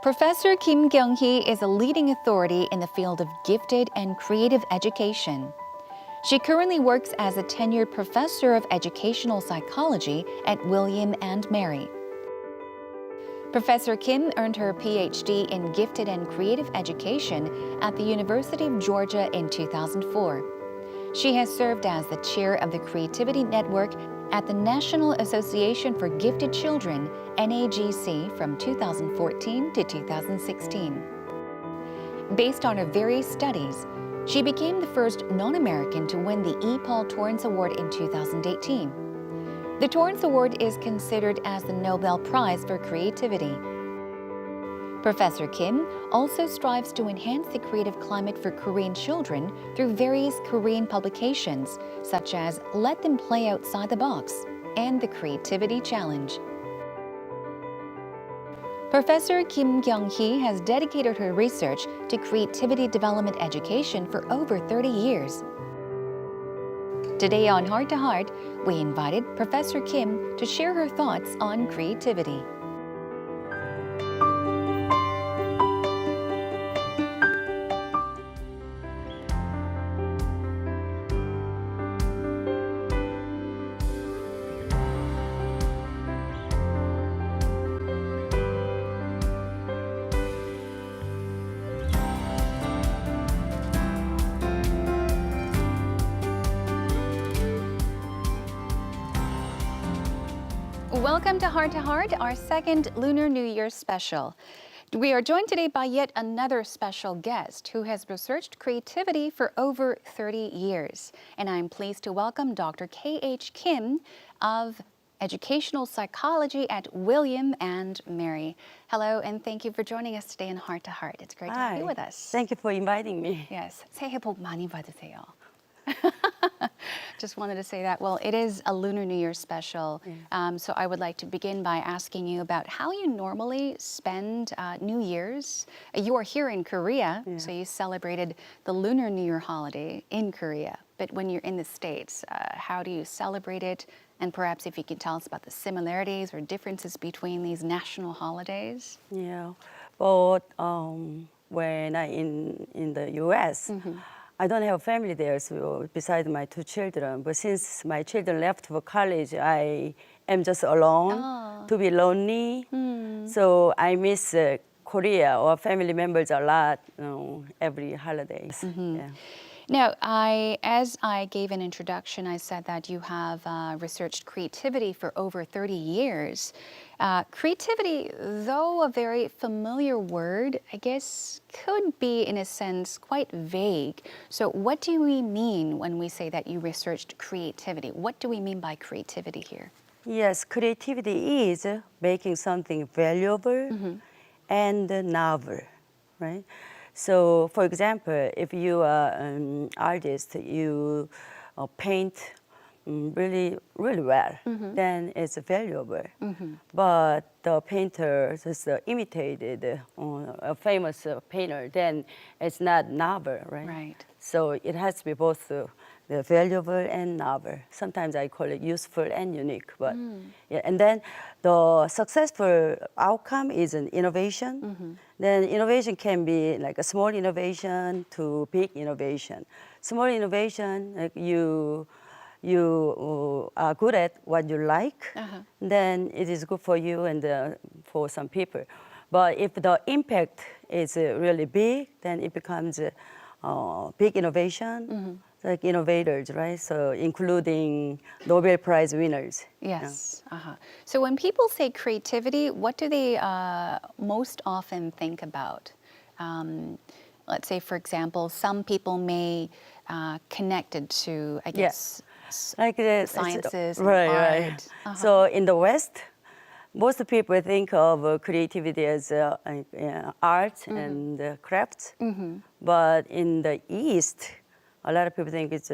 Professor Kim Kyung-hee is a leading authority in the field of gifted and creative education. She currently works as a tenured professor of educational psychology at William and Mary. Professor Kim earned her PhD in gifted and creative education at the University of Georgia in 2004. She has served as the chair of the Creativity Network at the National Association for Gifted Children, NAGC, from 2014 to 2016. Based on her various studies, she became the first non-American to win the E. Paul Torrance Award in 2018. The Torrance Award is considered as the Nobel Prize for Creativity. Professor Kim also strives to enhance the creative climate for Korean children through various Korean publications, such as Let Them Play Outside the Box and the Creativity Challenge. Professor Kim Kyung-hee has dedicated her research to creativity development education for over 30 years. Today on Heart to Heart, we invited Professor Kim to share her thoughts on creativity. Welcome to Heart, our second Lunar New Year special. We are joined today by yet another special guest who has researched creativity for over 30 years. And I'm pleased to welcome Dr. K.H. Kim of Educational Psychology at William and Mary. Hello, and thank you for joining us today in Heart to Heart. It's great to have you with us. Thank you for inviting me. Yes, 새해 복 많이 받으세요. Just wanted to say that. Well, it is a Lunar New Year special, so I would like to begin by asking you about how you normally spend New Year's. You are here in Korea, so you celebrated the Lunar New Year holiday in Korea. But when you're in the States, how do you celebrate it? And perhaps if you could tell us about the similarities or differences between these national holidays. Yeah, but when I in the U.S., I don't have family there, so besides my two children. But since my children left for college, I am just alone, to be lonely. So I miss Korea or family members a lot, every holidays. Yeah. Now, as I gave an introduction, I said that you have researched creativity for over 30 years. Creativity, though a very familiar word, I guess could be, in a sense, quite vague. So what do we mean when we say that you researched creativity? What do we mean by creativity here? Yes, creativity is making something valuable and novel, right? So, for example, if you are an artist, you paint really well, then it's valuable. But the painter just imitated a famous painter, then it's not novel, right? Right. So it has to be both the valuable and novel. Sometimes I call it useful and unique. But yeah, and then the successful outcome is an innovation. Then innovation can be like a small innovation to big innovation. Small innovation, like you are good at what you like, then it is good for you and for some people. But if the impact is really big, then it becomes big innovation, like innovators, right? So including Nobel Prize winners. Yes. So when people say creativity, what do they most often think about? Let's say, for example, some people may connect it to, I guess, like the sciences, right, art. right. So in the West, most people think of creativity as art and crafts. But in the East, a lot of people think it's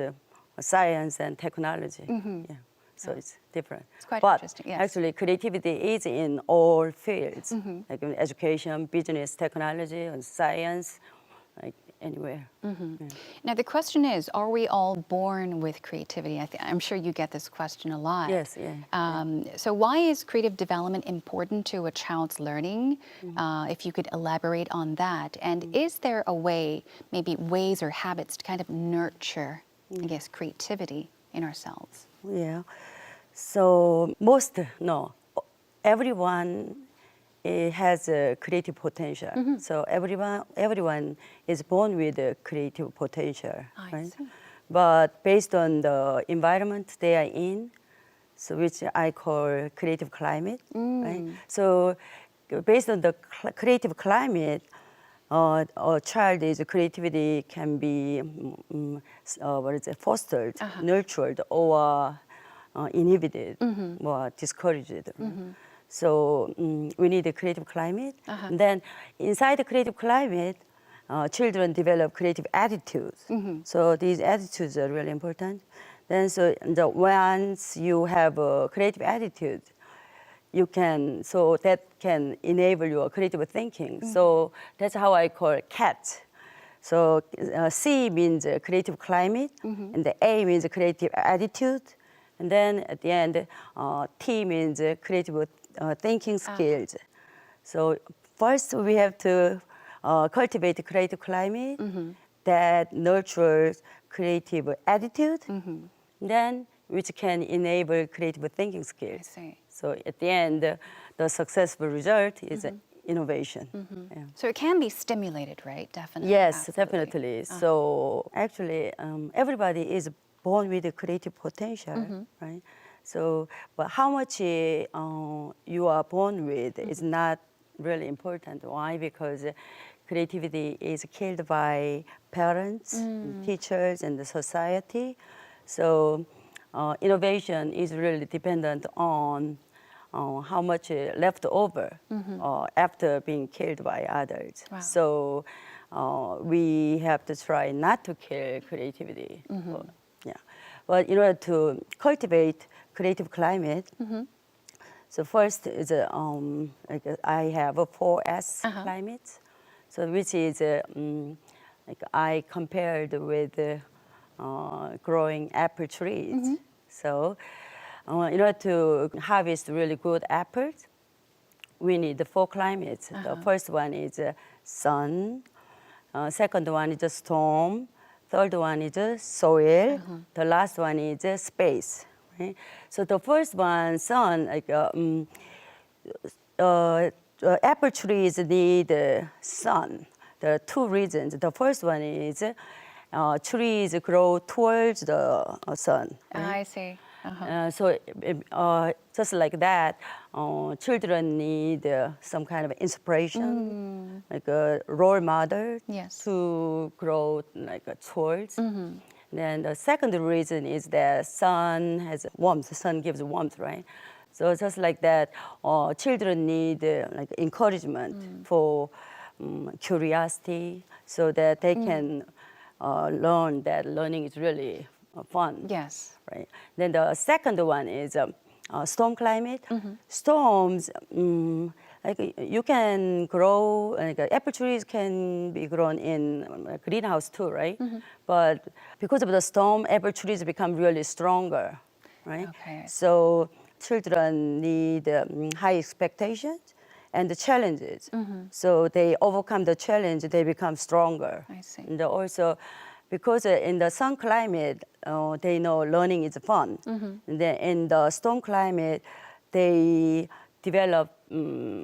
science and technology. Yeah. So it's different. It's quite but interesting, yes. actually, creativity is in all fields, like in education, business, technology, and science, like anywhere. Now, the question is, are we all born with creativity? I'm sure you get this question a lot. Yes, yeah. So why is creative development important to a child's learning? If you could elaborate on that. And is there a way, maybe ways or habits to kind of nurture, I guess, creativity in ourselves? Yeah. So everyone has a creative potential. So everyone is born with a creative potential, I see. But based on the environment they are in, so which I call creative climate, right? So based on the creative climate, a child's creativity can be fostered, nurtured, or inhibited, or discouraged. So we need a creative climate. And then inside the creative climate, children develop creative attitudes. So these attitudes are really important. Then once you have a creative attitude, that can enable your creative thinking. So that's how I call CAT. So C means creative climate, and the A means creative attitude, and then at the end, T means creative thinking skills. So first we have to cultivate a creative climate that nurtures creative attitude, then which can enable creative thinking skills. I see. So at the end, the successful result is innovation. Yeah. So it can be stimulated, right? Definitely. Yes, Absolutely. definitely. So actually, everybody is born with a creative potential, right? So, but how much you are born with is not really important. Why? Because creativity is killed by parents, and teachers, and the society. So innovation is really dependent on how much left over after being killed by others. Wow. So we have to try not to kill creativity. Yeah. But in order to cultivate creative climate, so first is I have a 4S climate, so which is I compared with growing apple trees. So in order to harvest really good apples, we need the 4 climates. The first one is sun, second one is storm, third one is soil, the last one is space. Right? So the first one, sun, apple trees need sun. There are 2 reasons. The first one is trees grow towards the sun. Right? I see. So just like that, children need some kind of inspiration, like a role model to grow towards. Then the second reason is that sun has warmth. The sun gives warmth, right? So just like that, children need encouragement for curiosity, so that they can learn that learning is really fun. Yes. Right. Then the second one is storm climate. Storms, you can grow, apple trees can be grown in a greenhouse too, right? But because of the storm, apple trees become really stronger, right? Okay. So children need high expectations and the challenges. So they overcome the challenge, they become stronger. I see. And also, because in the sun climate, they know learning is fun. And then in the storm climate, they develop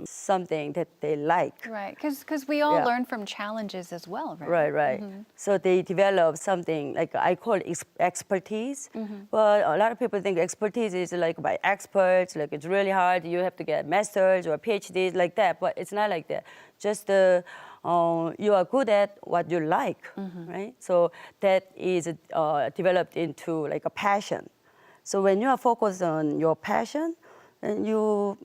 something that they like. Right, because we all learn from challenges as well, right? Right, right. So they develop something like I call expertise. But a lot of people think expertise is like by experts, like it's really hard. You have to get masters or PhDs like that. But it's not like that. Just you are good at what you like, right? So that is developed into like a passion. So when you are focused on your passion, and you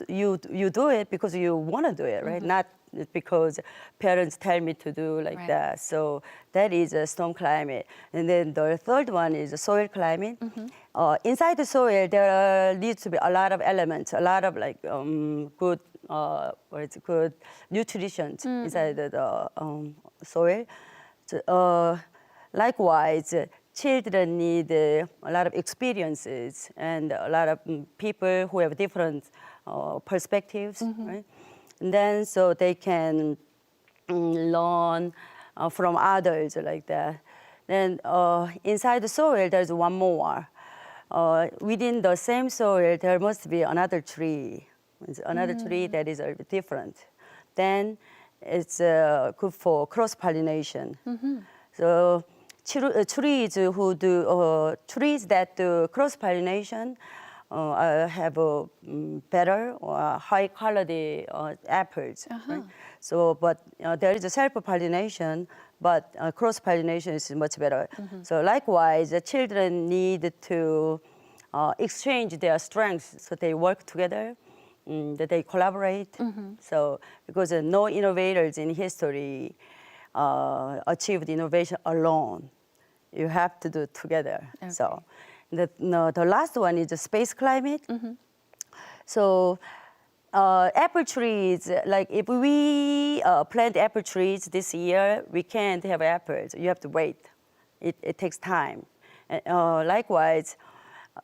you do it because you want to do it, right? Not because parents tell me to do like Right. that. So that is a storm climate. And then the third one is a soil climate. Inside the soil, there needs to be a lot of elements, a lot of like good, good nutrition inside the soil. So, likewise, children need a lot of experiences and a lot of people who have different perspectives, right? And then so they can learn from others like that. Then inside the soil, there's one more. Within the same soil, there must be another tree. It's another tree that is a little bit different. Then it's good for cross-pollination. So trees that do cross-pollination have a better or high quality apples. Right? So, but there is a self-pollination, but cross-pollination is much better. So likewise, the children need to exchange their strengths, so they work together, that they collaborate. So because no innovators in history achieved innovation alone. You have to do it together. Okay. So the last one is the space climate. So apple trees, like if we plant apple trees this year, we can't have apples. You have to wait. It takes time. And, likewise,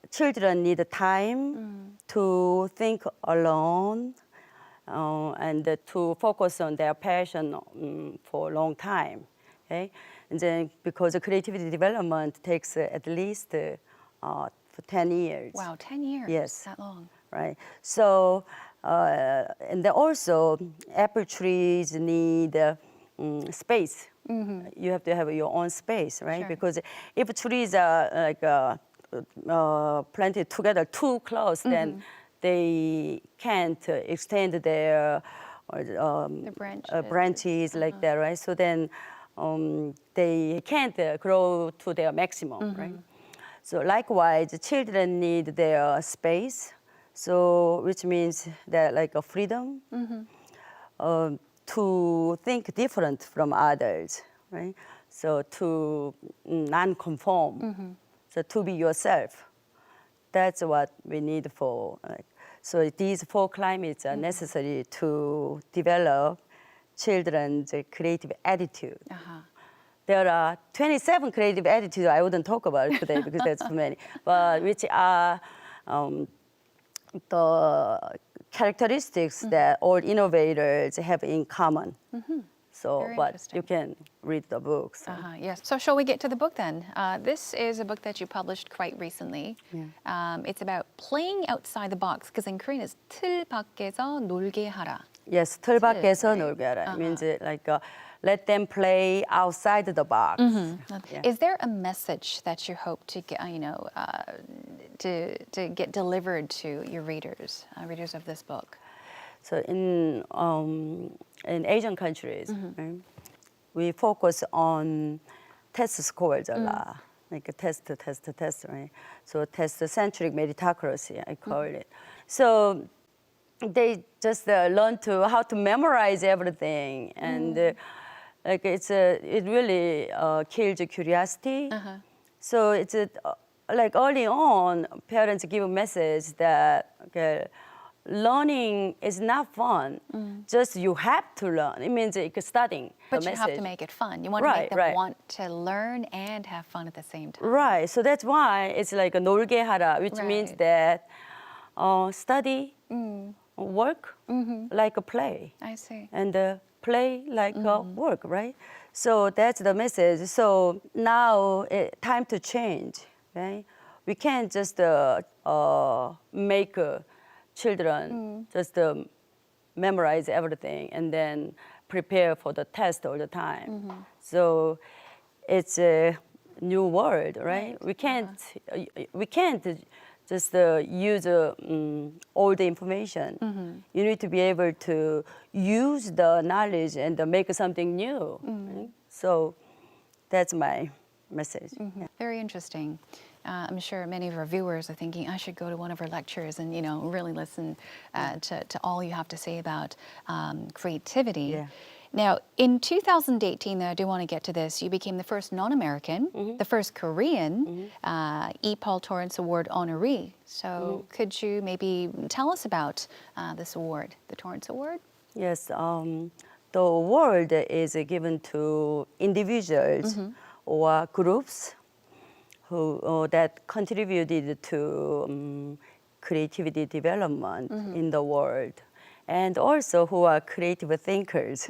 children need time to think alone and to focus on their passion for a long time. Okay? And then because the creativity development takes at least for 10 years. Wow, 10 years. Yes. That long. Right. So, and then also apple trees need space. You have to have your own space, right? Sure. Because if trees are like planted together too close, then they can't extend their branches like that, right? So then they can't grow to their maximum, right? So likewise, children need their space, so which means that like a freedom to think different from others, right? So to non-conform, so to be yourself. That's what we need for. So these 4 climates are necessary to develop children's creative attitude. There are 27 creative attitudes. I wouldn't talk about it today because that's too many. But which are the characteristics that all innovators have in common. So, Very but interesting. you can read the books. Yes. So shall we get to the book then? This is a book that you published quite recently. It's about playing outside the box, because in Korean it's 틀 밖에서 놀게 하라. Yes, 틀 밖에서 right. 놀게 하라. It means like let them play outside the box. Yeah. Is there a message that you hope to get, to get delivered to your readers, readers of this book? So in Asian countries, right, we focus on test scores a lot, like a test, right? So test-centric meritocracy, I call it. So they just learn how to memorize everything, and like it really kills curiosity. So it's like early on, parents give a message that learning is not fun. Just you have to learn. It means it's studying. But the you have to message. make it fun. You want to make them Right. want to learn and have fun at the same time. Right. So that's why it's like a 놀게 하라, which means Right. that study, work like a play, I see. and play like work, right? So that's the message. So now time to change, right? We can't just make children just memorize everything and then prepare for the test all the time. So it's a new world, right? We can't just use all the information. You need to be able to use the knowledge and make something new. Right? So that's my message. Yeah. Very interesting. I'm sure many of our viewers are thinking, I should go to one of her lectures and, really listen to all you have to say about creativity. Yeah. Now, in 2018, though, I do want to get to this, you became the first non-American, the first Korean E. Paul Torrance Award honoree. So could you maybe tell us about this award, the Torrance Award? Yes, the award is given to individuals or groups who that contributed to creativity development in the world, and also who are creative thinkers.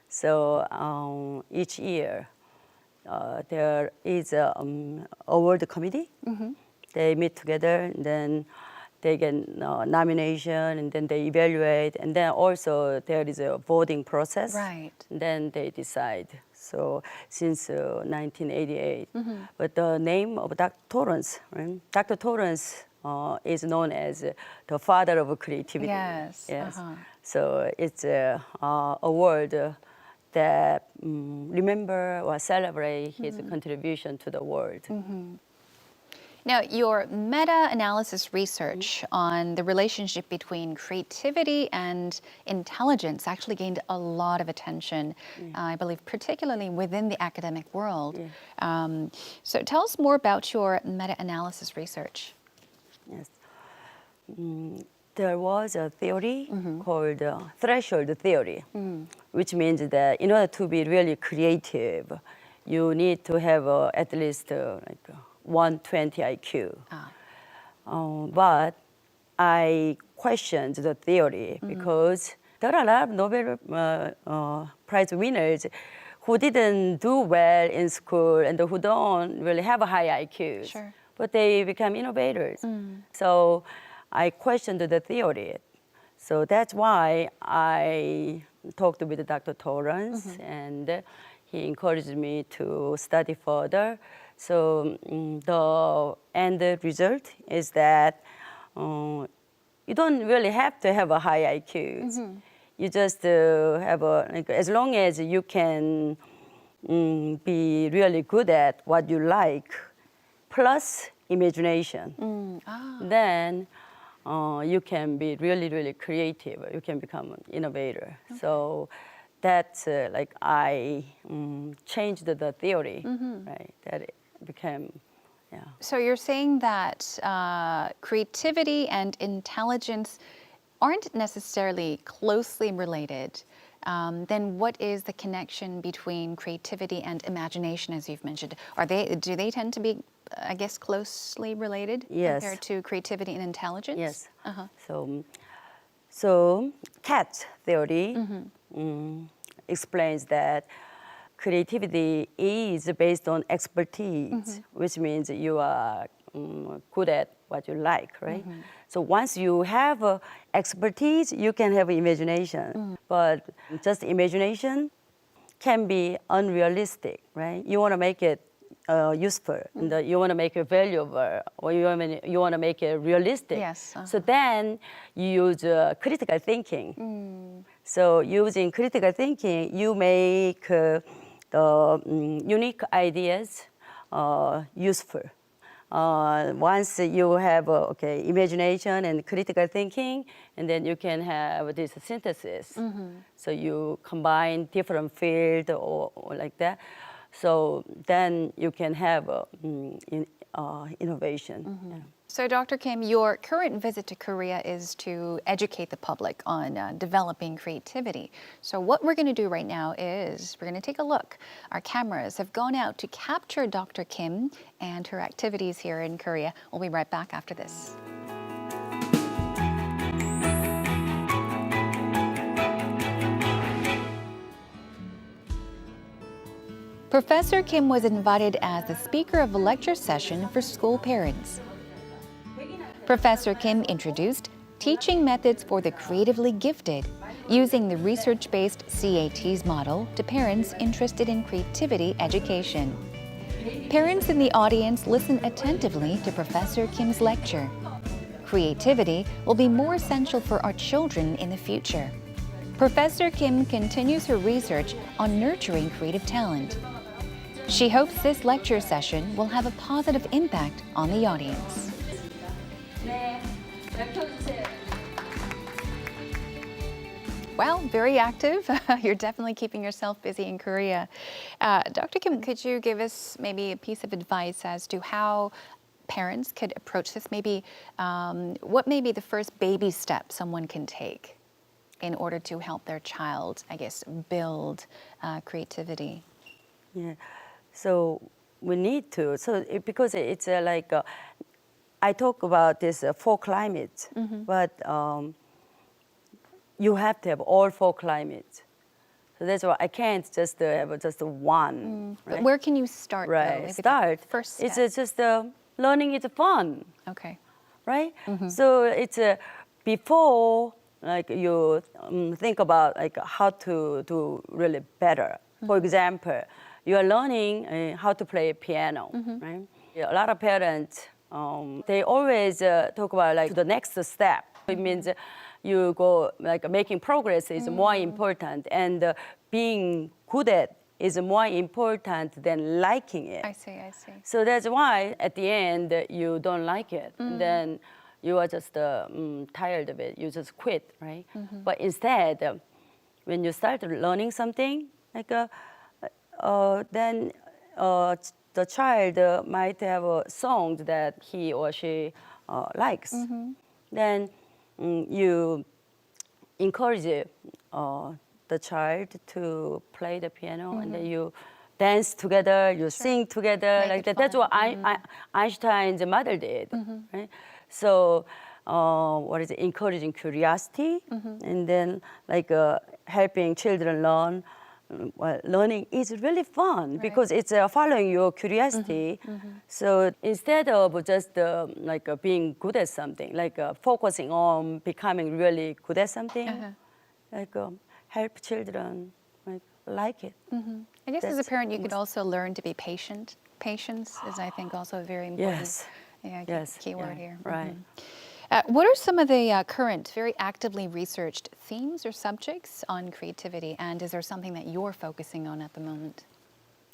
So each year there is a award committee. They meet together, and then they get nomination, and then they evaluate, and then also there is a voting process. Right. And then they decide. So since 1988, but the name of Dr. Torrance, right? Dr. Torrance is known as the father of creativity. Yes. Yes. So it's a award that remember or celebrate his contribution to the world. Now, your meta-analysis research on the relationship between creativity and intelligence actually gained a lot of attention, I believe, particularly within the academic world. So tell us more about your meta-analysis research. Yes. There was a theory called threshold theory, which means that in order to be really creative, you need to have at least like 120 IQ. But I questioned the theory because there are a lot of Nobel Prize winners who didn't do well in school and who don't really have a high IQ. Sure. But they become innovators. So I questioned the theory. So that's why I talked with Dr. Torrance, and he encouraged me to study further. So the end result is that you don't really have to have a high IQ. You just have as long as you can be really good at what you like, plus imagination, then you can be really, really creative. You can become an innovator. So that's like I changed the theory, right? That it became, yeah. So you're saying that creativity and intelligence aren't necessarily closely related. Then what is the connection between creativity and imagination, as you've mentioned? Do they tend to be, I guess, closely related compared to creativity and intelligence? Yes. So Katz theory explains that creativity is based on expertise, which means you are good at what you like, right? So once you have expertise, you can have imagination. But just imagination can be unrealistic, right? You want to make it useful, and you want to make it valuable, or you want to make it realistic. Yes. So then you use critical thinking. So using critical thinking, you make the unique ideas useful. Once you have imagination and critical thinking, and then you can have this synthesis. So you combine different fields or like that. So then you can have innovation. Yeah. So Dr. Kim, your current visit to Korea is to educate the public on developing creativity. So what we're going to do right now is we're going to take a look. Our cameras have gone out to capture Dr. Kim and her activities here in Korea. We'll be right back after this. Professor Kim was invited as the speaker of a lecture session for school parents. Professor Kim introduced teaching methods for the creatively gifted, using the research-based CATs model to parents interested in creativity education. Parents in the audience listened attentively to Professor Kim's lecture. Creativity will be more essential for our children in the future. Professor Kim continues her research on nurturing creative talent. She hopes this lecture session will have a positive impact on the audience. Well, very active. You're definitely keeping yourself busy in Korea. Dr. Kim, could you give us maybe a piece of advice as to how parents could approach this? Maybe what may be the first baby step someone can take in order to help their child, I guess, build creativity? Yeah. So we need to. Because it's I talk about this 4 climates, but you have to have all 4 climates. So that's why I can't just have just one. But Right? where can you start? Though? Right. Maybe the Start. first step. It's just learning is fun. Okay. Right? So it's before you think about how to do really better. For example, you are learning how to play piano. Right? Yeah, a lot of parents they always talk about the next step. It means you go making progress is more important, and being good at is more important than liking it. I see. So that's why at the end you don't like it, and then you are just tired of it. You just quit, right? But instead, when you start learning something, then the child might have a song that he or she likes. Then you encourage the child to play the piano, and then you dance together, you sing together, Make like it that. That's fun. what Einstein's mother did. Right? So encouraging curiosity, and then helping children learn. Well, learning is really fun because it's following your curiosity. So instead of just being good at something, focusing on becoming really good at something, help children like it. I guess as a That's parent, you could also learn to be patient. Patience is, I think, also a very important Yes. Key word here. Right. What are some of the current, very actively researched themes or subjects on creativity? And is there something that you're focusing on at the moment?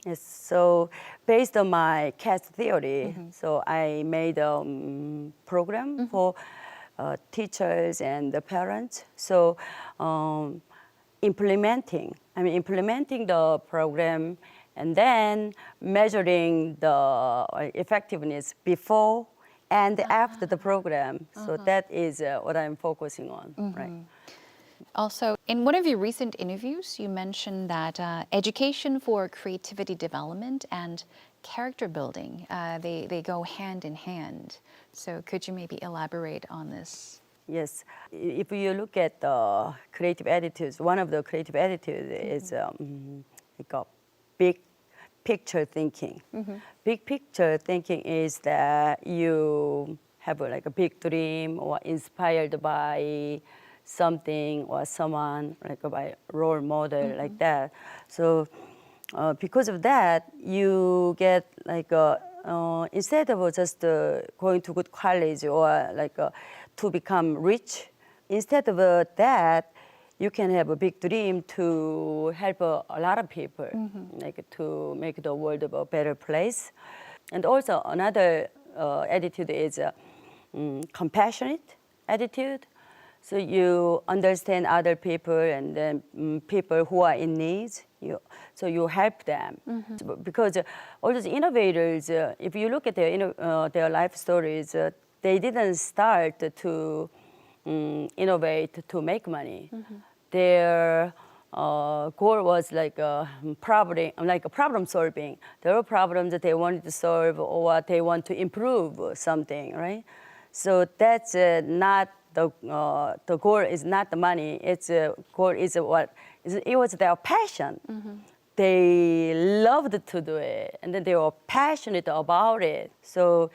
Yes. So based on my CAST theory, so I made a program for teachers and the parents. So implementing the program and then measuring the effectiveness before and after the program. So that is what I'm focusing on, right? Also, in one of your recent interviews, you mentioned that education for creativity development and character building, they go hand in hand. So could you maybe elaborate on this? Yes. If you look at the creative attitudes, one of the creative attitudes is a big picture thinking. Big picture thinking is that you have a big dream or inspired by something or someone, by role model, like that. So because of that, you get instead of just going to good college or to become rich, instead of that, you can have a big dream to help a lot of people, to make the world a better place. And also another attitude is compassionate attitude. So you understand other people and then people who are in need. So you help them. Because all those innovators, if you look at their life stories, they didn't start to innovate to make money. Their goal was problem solving. There were problems that they wanted to solve or they want to improve something, right? So that's not the goal is not the money. It's goal is it was their passion. They loved to do it, and then they were passionate about it. So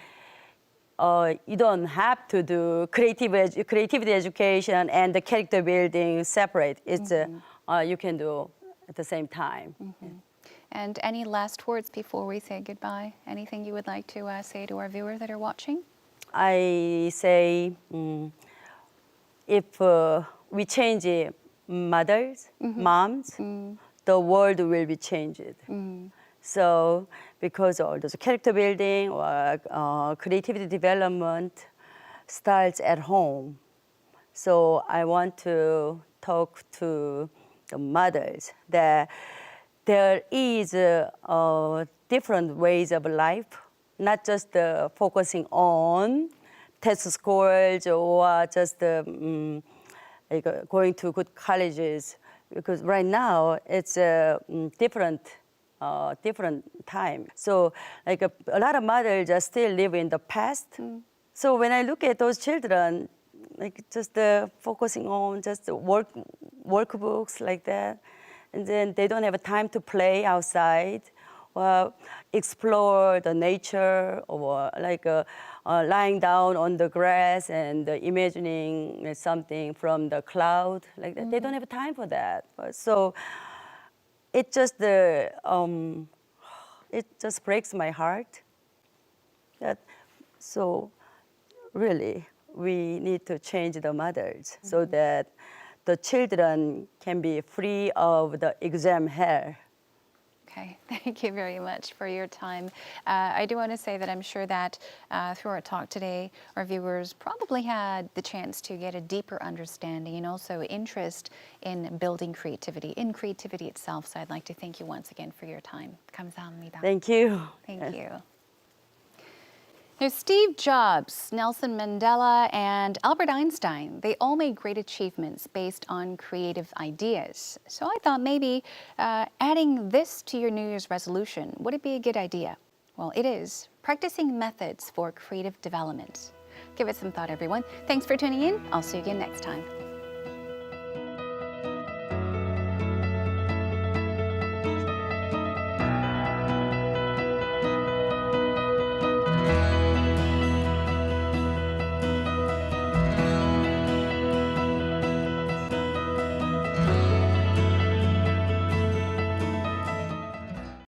you don't have to do creativity education and the character building separate. It's you can do at the same time. And any last words before we say goodbye? Anything you would like to say to our viewers that are watching? I say if we change moms, the world will be changed. So because all those character building or creativity development starts at home. So I want to talk to the mothers that there is different ways of life, not just focusing on test scores or just like going to good colleges. Because right now it's a different time. So like a lot of mothers just still live in the past. So when I look at those children, like just focusing on just workbooks like that, and then they don't have time to play outside or explore the nature or like lying down on the grass and imagining something from the cloud like that. They don't have time for that. So it just breaks my heart. So really, we need to change the mothers so that the children can be free of the exam hell. Okay, thank you very much for your time. I do want to say that I'm sure that through our talk today, our viewers probably had the chance to get a deeper understanding and also interest in building creativity, in creativity itself. So I'd like to thank you once again for your time. 감사합니다. Thank you. Thank you. Now, Steve Jobs, Nelson Mandela, and Albert Einstein, they all made great achievements based on creative ideas. So I thought maybe adding this to your New Year's resolution, would it be a good idea? Well, it is. Practicing methods for creative development. Give it some thought, everyone. Thanks for tuning in. I'll see you again next time.